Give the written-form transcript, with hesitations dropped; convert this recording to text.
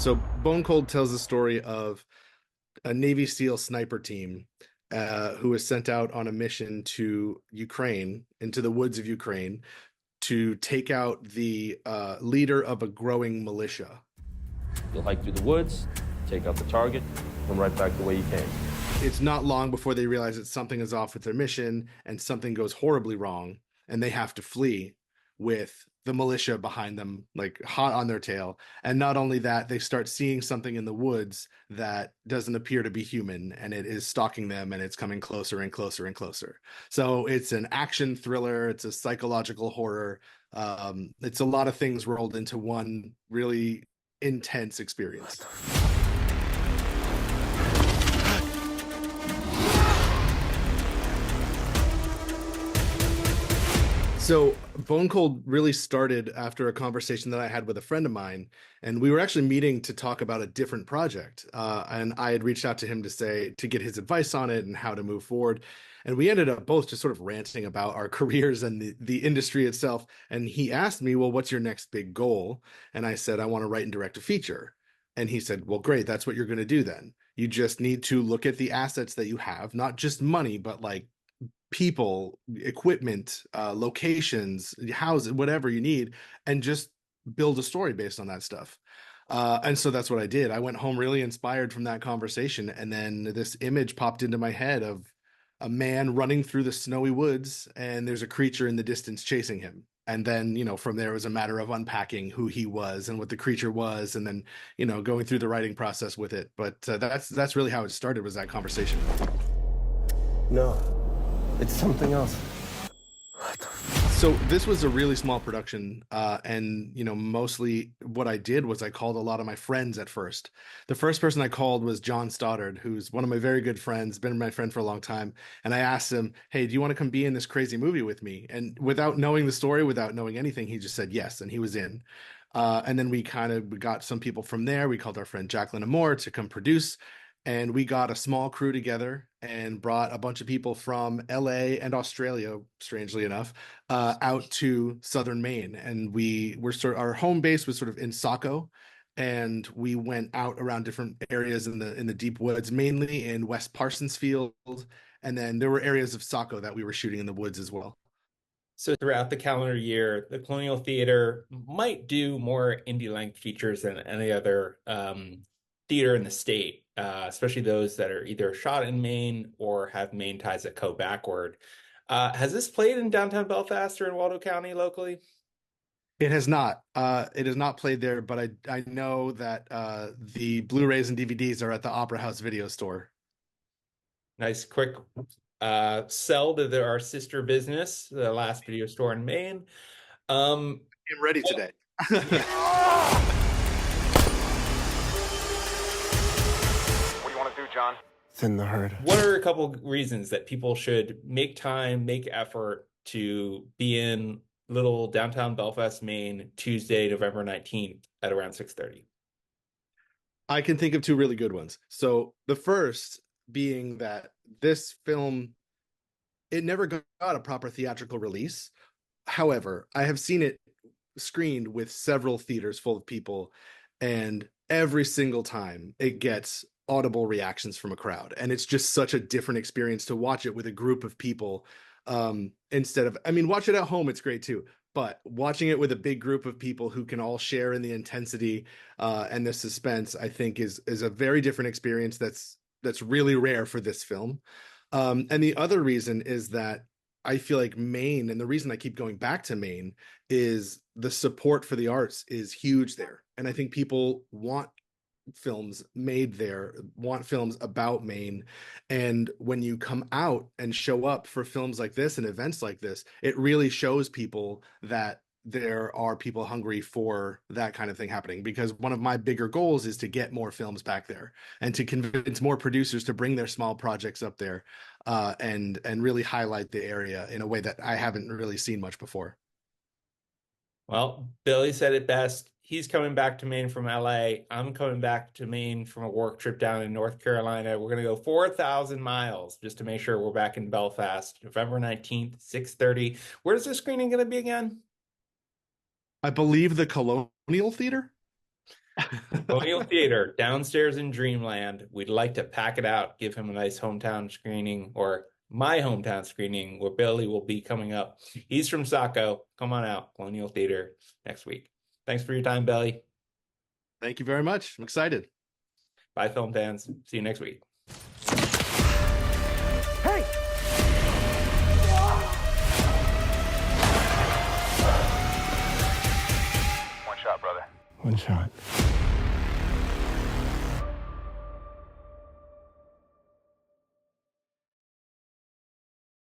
So Bone Cold tells the story of a Navy SEAL sniper team who was sent out on a mission to Ukraine, into the woods of Ukraine, to take out the leader of a growing militia. You'll hike through the woods, take out the target, come right back the way you came. It's not long before they realize that something is off with their mission and something goes horribly wrong, and they have to flee with the militia behind them, like hot on their tail. And not only that, they start seeing something in the woods that doesn't appear to be human, and it is stalking them, and it's coming closer and closer and closer. So it's an action thriller, it's a psychological horror. It's a lot of things rolled into one really intense experience. So Bone Cold really started after a conversation that I had with a friend of mine, and we were actually meeting to talk about a different project. And I had reached out to him to get his advice on it and how to move forward. And we ended up both just sort of ranting about our careers and the industry itself. And he asked me, "Well, what's your next big goal?" And I said, "I want to write and direct a feature." And he said, "Well, great, that's what you're going to do then. You just need to look at the assets that you have, not just money, but like people, equipment, locations, houses, whatever you need, and just build a story based on that stuff." And so that's what I did. I went home really inspired from that conversation, and then this image popped into my head of a man running through the snowy woods, and there's a creature in the distance chasing him. And then, from there it was a matter of unpacking who he was and what the creature was, and then, going through the writing process with it. But that's really how it started, was that conversation. No, it's something else. So this was a really small production, and mostly what I did was I called a lot of my friends at first. The first person I called was John Stoddard, who's one of my very good friends, been my friend for a long time. And I asked him, "Hey, do you want to come be in this crazy movie with me?" And without knowing the story, without knowing anything, he just said yes, and he was in. And then we got some people from there. We called our friend Jacqueline Amore to come produce, and we got a small crew together and brought a bunch of people from LA and Australia, strangely enough, out to southern Maine. And our home base was sort of in Saco, and we went out around different areas in the deep woods, mainly in West Parsonsfield, and then there were areas of Saco that we were shooting in the woods as well. So throughout the calendar year, the Colonial Theater might do more indie length features than any other theater in the state, especially those that are either shot in Maine or have Maine ties that go backward. Has this played in downtown Belfast or in Waldo County locally? It has not. It has not played there, but I know that the Blu-rays and DVDs are at the Opera House Video Store. Nice quick sell to our sister business, the last video store in Maine. I'm ready today. What do you want to do, John? Thin the herd. What are a couple reasons that people should make time, make effort to be in little downtown Belfast, Maine, Tuesday, November 19th at around 6:30? I can think of two really good ones. So the first being that this film, it never got a proper theatrical release. However, I have seen it screened with several theaters full of people, and every single time it gets audible reactions from a crowd. And it's just such a different experience to watch it with a group of people. Instead of, I mean, watch it at home, it's great too. But watching it with a big group of people who can all share in the intensity and the suspense, I think is a very different experience that's really rare for this film. And the other reason is that I feel like Maine, and the reason I keep going back to Maine, is the support for the arts is huge there. And I think people want films made there, want films about Maine. And when you come out and show up for films like this and events like this, it really shows people that there are people hungry for that kind of thing happening. Because one of my bigger goals is to get more films back there and to convince more producers to bring their small projects up there, and really highlight the area in a way that I haven't really seen much before. Well, Billy said it best. He's coming back to Maine from LA. I'm coming back to Maine from a work trip down in North Carolina. We're going to go 4,000 miles just to make sure we're back in Belfast, November 19th, 6:30. Where's the screening going to be again? I believe the Colonial Theater. Colonial Theater downstairs in Dreamland. We'd like to pack it out, give him a nice hometown screening, or my hometown screening, where Billy will be coming up. He's from Saco. Come on out, Colonial Theater next week. Thanks for your time, Billy. Thank you very much. I'm excited. Bye, film fans. See you next week. Hey! One shot, brother. One shot.